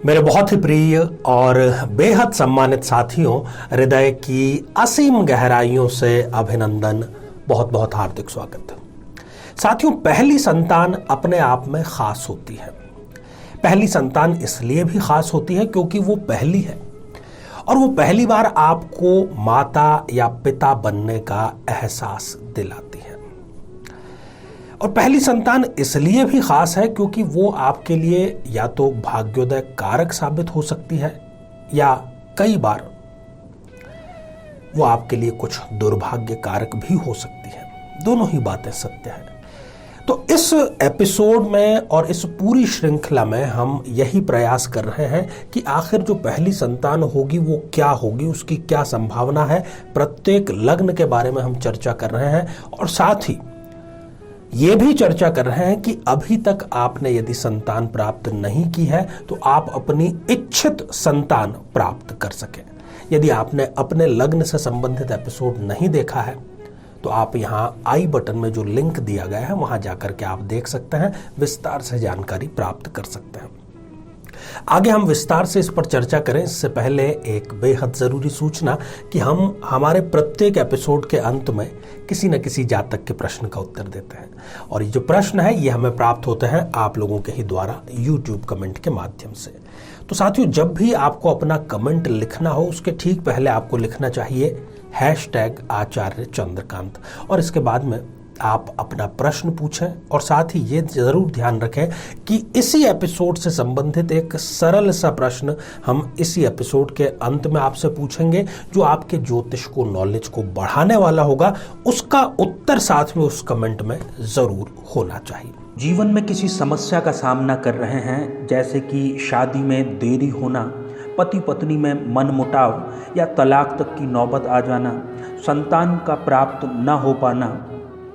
मेरे बहुत ही प्रिय और बेहद सम्मानित साथियों, हृदय की असीम गहराइयों से अभिनंदन, बहुत बहुत हार्दिक स्वागत। साथियों, पहली संतान अपने आप में खास होती है। पहली संतान इसलिए भी खास होती है क्योंकि वो पहली है और वो पहली बार आपको माता या पिता बनने का एहसास दिलाती है। और पहली संतान इसलिए भी खास है क्योंकि वो आपके लिए या तो भाग्योदय कारक साबित हो सकती है या कई बार वो आपके लिए कुछ दुर्भाग्य कारक भी हो सकती है। दोनों ही बातें सत्य है। तो इस एपिसोड में और इस पूरी श्रृंखला में हम यही प्रयास कर रहे हैं कि आखिर जो पहली संतान होगी वो क्या होगी, उसकी क्या संभावना है। प्रत्येक लग्न के बारे में हम चर्चा कर रहे हैं और साथ ही ये भी चर्चा कर रहे हैं कि अभी तक आपने यदि संतान प्राप्त नहीं की है तो आप अपनी इच्छित संतान प्राप्त कर सकें। यदि आपने अपने लग्न से संबंधित एपिसोड नहीं देखा है तो आप यहाँ आई बटन में जो लिंक दिया गया है वहां जाकर के आप देख सकते हैं, विस्तार से जानकारी प्राप्त कर सकते हैं। आगे हम विस्तार से इस पर चर्चा करें इससे पहले एक बेहद जरूरी सूचना कि हम हमारे प्रत्येक एपिसोड के अंत में किसी न किसी जातक के प्रश्न का उत्तर देते हैं और ये जो प्रश्न है ये हमें प्राप्त होते हैं आप लोगों के ही द्वारा YouTube कमेंट के माध्यम से। तो साथियों, जब भी आपको अपना कमेंट लिखना हो उसके ठीक पहले आपको लिखना चाहिए #आचार्य चंद्रकांत और इसके बाद में आप अपना प्रश्न पूछें और साथ ही ये जरूर ध्यान रखें कि इसी एपिसोड से संबंधित एक सरल सा प्रश्न हम इसी एपिसोड के अंत में आपसे पूछेंगे जो आपके ज्योतिष को, नॉलेज को बढ़ाने वाला होगा। उसका उत्तर साथ में उस कमेंट में जरूर होना चाहिए। जीवन में किसी समस्या का सामना कर रहे हैं, जैसे कि शादी में देरी होना, पति पत्नी में मनमुटाव या तलाक तक की नौबत आ जाना, संतान का प्राप्त न हो पाना,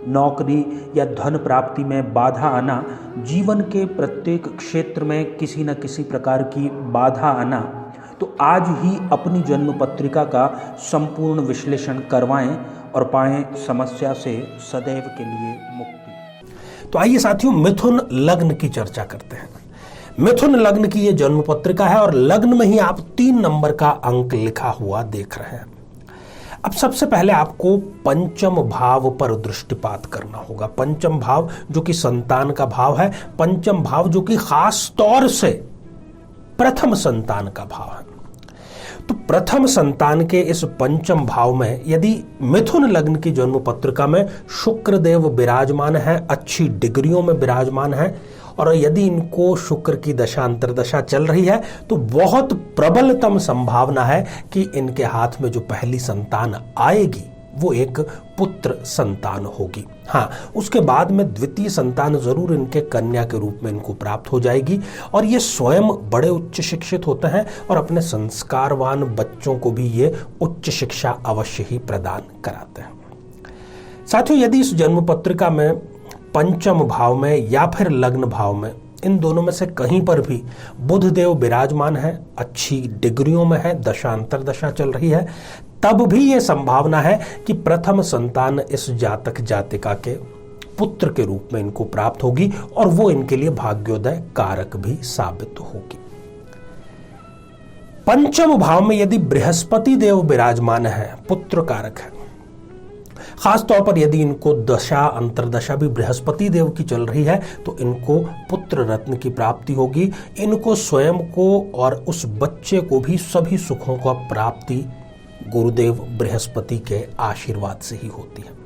नौकरी या धन प्राप्ति में बाधा आना, जीवन के प्रत्येक क्षेत्र में किसी न किसी प्रकार की बाधा आना, तो आज ही अपनी जन्म पत्रिका का संपूर्ण विश्लेषण करवाएं और पाएं समस्या से सदैव के लिए मुक्ति। तो आइए साथियों, मिथुन लग्न की चर्चा करते हैं। मिथुन लग्न की ये जन्म पत्रिका है और लग्न में ही आप 3 नंबर का अंक लिखा हुआ देख रहे हैं। अब सबसे पहले आपको पंचम भाव पर दृष्टिपात करना होगा। पंचम भाव जो कि संतान का भाव है, पंचम भाव जो कि खास तौर से प्रथम संतान का भाव है। तो प्रथम संतान के इस पंचम भाव में यदि मिथुन लग्न की जन्म पत्रिका में शुक्र देव विराजमान है, अच्छी डिग्रियों में विराजमान है और यदि इनको शुक्र की दशा अंतर्दशा चल रही है तो बहुत प्रबलतम संभावना है कि इनके हाथ में जो पहली संतान आएगी वो एक पुत्र संतान होगी। हाँ, उसके बाद में द्वितीय संतान जरूर इनके कन्या के रूप में इनको प्राप्त हो जाएगी और ये स्वयं बड़े उच्च शिक्षित होते हैं और अपने संस्कारवान बच्चों को भी ये उच्च शिक्षा अवश्य ही प्रदान कराते हैं। साथियों, यदि इस जन्म पत्रिका में पंचम भाव में या फिर लग्न भाव में, इन दोनों में से कहीं पर भी बुध देव विराजमान है, अच्छी डिग्रियों में है, दशा अंतर्दशा चल रही है, तब भी ये संभावना है कि प्रथम संतान इस जातक जातिका के पुत्र के रूप में इनको प्राप्त होगी और वो इनके लिए भाग्योदय कारक भी साबित होगी। पंचम भाव में यदि बृहस्पति देव विराजमान है, पुत्र कारक है, खास तौर पर यदि इनको दशा अंतर्दशा भी बृहस्पति देव की चल रही है तो इनको पुत्र रत्न की प्राप्ति होगी। इनको स्वयं को और उस बच्चे को भी सभी सुखों का प्राप्ति गुरुदेव बृहस्पति के आशीर्वाद से ही होती है।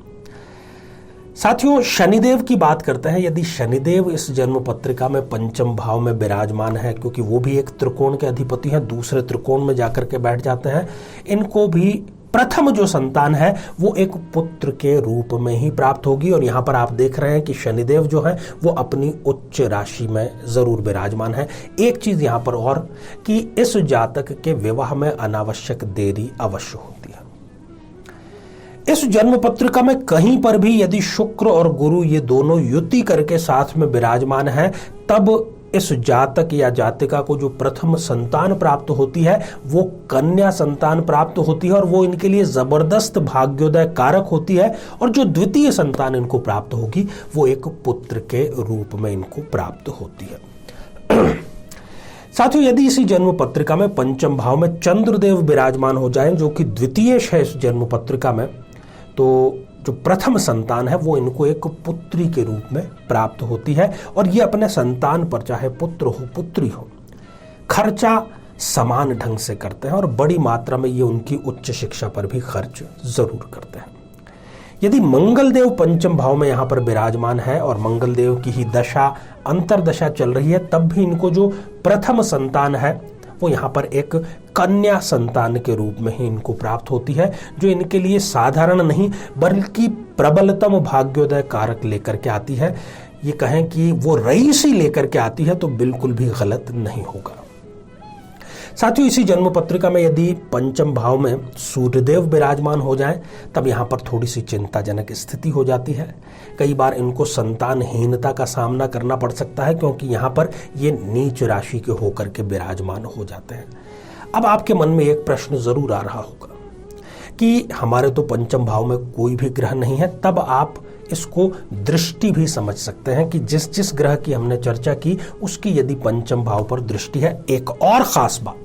साथियों, शनिदेव की बात करते हैं। यदि शनिदेव इस जन्म पत्रिका में पंचम भाव में विराजमान है, क्योंकि वो भी एक त्रिकोण के अधिपति हैं, दूसरे त्रिकोण में जाकर के बैठ जाते हैं, इनको भी प्रथम जो संतान है वो एक पुत्र के रूप में ही प्राप्त होगी। और यहां पर आप देख रहे हैं कि शनिदेव जो है वो अपनी उच्च राशि में जरूर विराजमान है। एक चीज यहां पर और कि इस जातक के विवाह में अनावश्यक देरी अवश्य होती है। इस जन्म पत्रिका में कहीं पर भी यदि शुक्र और गुरु ये दोनों युति करके साथ में विराजमान है तब इस जातक या जातिका को जो प्रथम संतान प्राप्त होती है वो कन्या संतान प्राप्त होती है और वो इनके लिए जबरदस्त भाग्योदय कारक होती है। और जो द्वितीय संतान इनको प्राप्त होगी वो एक पुत्र के रूप में इनको प्राप्त होती है। साथियों, यदि इसी जन्म पत्रिका में पंचम भाव में चंद्रदेव विराजमान हो जाएं, जो कि द्वितीयेश है इस जन्म पत्रिका में, तो जो प्रथम संतान है वो इनको एक पुत्री के रूप में प्राप्त होती है और ये अपने संतान पर, चाहे पुत्र हो पुत्री हो, खर्चा समान ढंग से करते हैं और बड़ी मात्रा में ये उनकी उच्च शिक्षा पर भी खर्च जरूर करते हैं। यदि मंगलदेव पंचम भाव में यहाँ पर विराजमान है और मंगलदेव की ही दशा अंतरदशा चल रही है, तब भी इनको जो प्रथम संतान है वो यहाँ पर एक कन्या संतान के रूप में ही इनको प्राप्त होती है, जो इनके लिए साधारण नहीं बल्कि प्रबलतम भाग्योदय कारक लेकर के आती है। ये कहें कि वो रईसी लेकर के आती है तो बिल्कुल भी गलत नहीं होगा। साथियों, इसी जन्म पत्रिका में यदि पंचम भाव में सूर्यदेव विराजमान हो जाएं, तब यहाँ पर थोड़ी सी चिंताजनक स्थिति हो जाती है। कई बार इनको संतानहीनता का सामना करना पड़ सकता है, क्योंकि यहाँ पर ये नीच राशि के होकर के विराजमान हो जाते हैं। अब आपके मन में एक प्रश्न जरूर आ रहा होगा कि हमारे तो पंचम भाव में कोई भी ग्रह नहीं है, तब आप इसको दृष्टि भी समझ सकते हैं कि जिस जिस ग्रह की हमने चर्चा की उसकी यदि पंचम भाव पर दृष्टि है। एक और खास बात,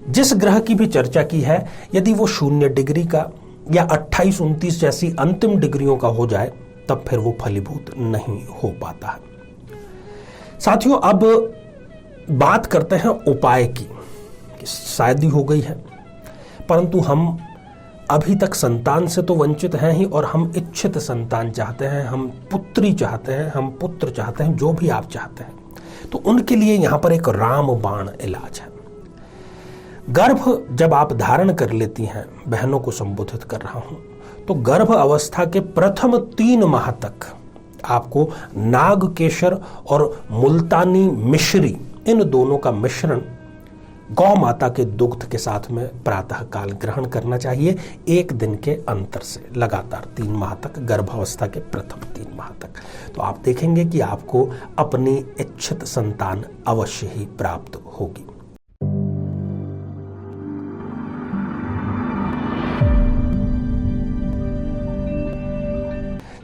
जिस ग्रह की भी चर्चा की है यदि वो 0 डिग्री का या 28, 29 जैसी अंतिम डिग्रियों का हो जाए, तब फिर वो फलीभूत नहीं हो पाता है। साथियों, अब बात करते हैं उपाय की। शादी हो गई है परंतु हम अभी तक संतान से तो वंचित हैं ही, और हम इच्छित संतान चाहते हैं, हम पुत्री चाहते हैं, हम पुत्र चाहते हैं, जो भी आप चाहते हैं, तो उनके लिए यहां पर एक रामबाण इलाज है। गर्भ जब आप धारण कर लेती हैं, बहनों को संबोधित कर रहा हूं, तो गर्भ अवस्था के प्रथम 3 माह तक आपको नागकेशर और मुल्तानी मिश्री, इन दोनों का मिश्रण गौ माता के दुग्ध के साथ में प्रातः काल ग्रहण करना चाहिए, 1 दिन के अंतर से, लगातार 3 माह तक, गर्भावस्था के प्रथम 3 माह तक। तो आप देखेंगे कि आपको अपनी इच्छित संतान अवश्य ही प्राप्त होगी।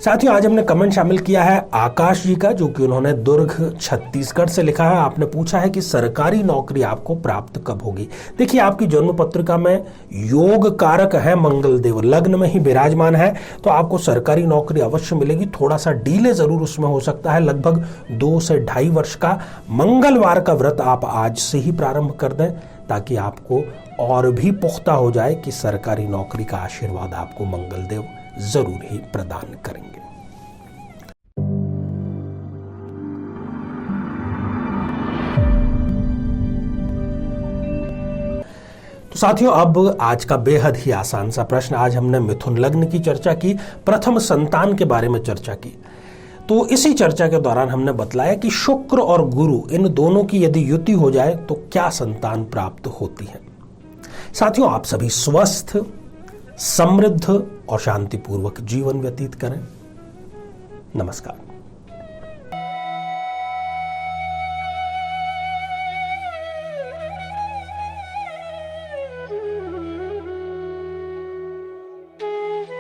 साथियों, आज हमने कमेंट शामिल किया है आकाश जी का, जो कि उन्होंने दुर्ग छत्तीसगढ़ से लिखा है। आपने पूछा है कि सरकारी नौकरी आपको प्राप्त कब होगी। देखिए, आपकी जन्म पत्रिका में योग कारक है मंगलदेव, लग्न में ही विराजमान है, तो आपको सरकारी नौकरी अवश्य मिलेगी। थोड़ा सा डीले जरूर उसमें हो सकता है, लगभग 2 से 2.5 वर्ष का। मंगलवार का व्रत आप आज से ही प्रारंभ कर दें, ताकि आपको और भी पुख्ता हो जाए कि सरकारी नौकरी का आशीर्वाद आपको मंगलदेव जरूर ही प्रदान करेंगे। तो साथियों, अब आज का बेहद ही आसान सा प्रश्न। आज हमने मिथुन लग्न की चर्चा की, प्रथम संतान के बारे में चर्चा की। तो इसी चर्चा के दौरान हमने बतलाया कि शुक्र और गुरु, इन दोनों की यदि युति हो जाए तो क्या संतान प्राप्त होती है। साथियों, आप सभी स्वस्थ, समृद्ध और शांतिपूर्वक जीवन व्यतीत करें। नमस्कार।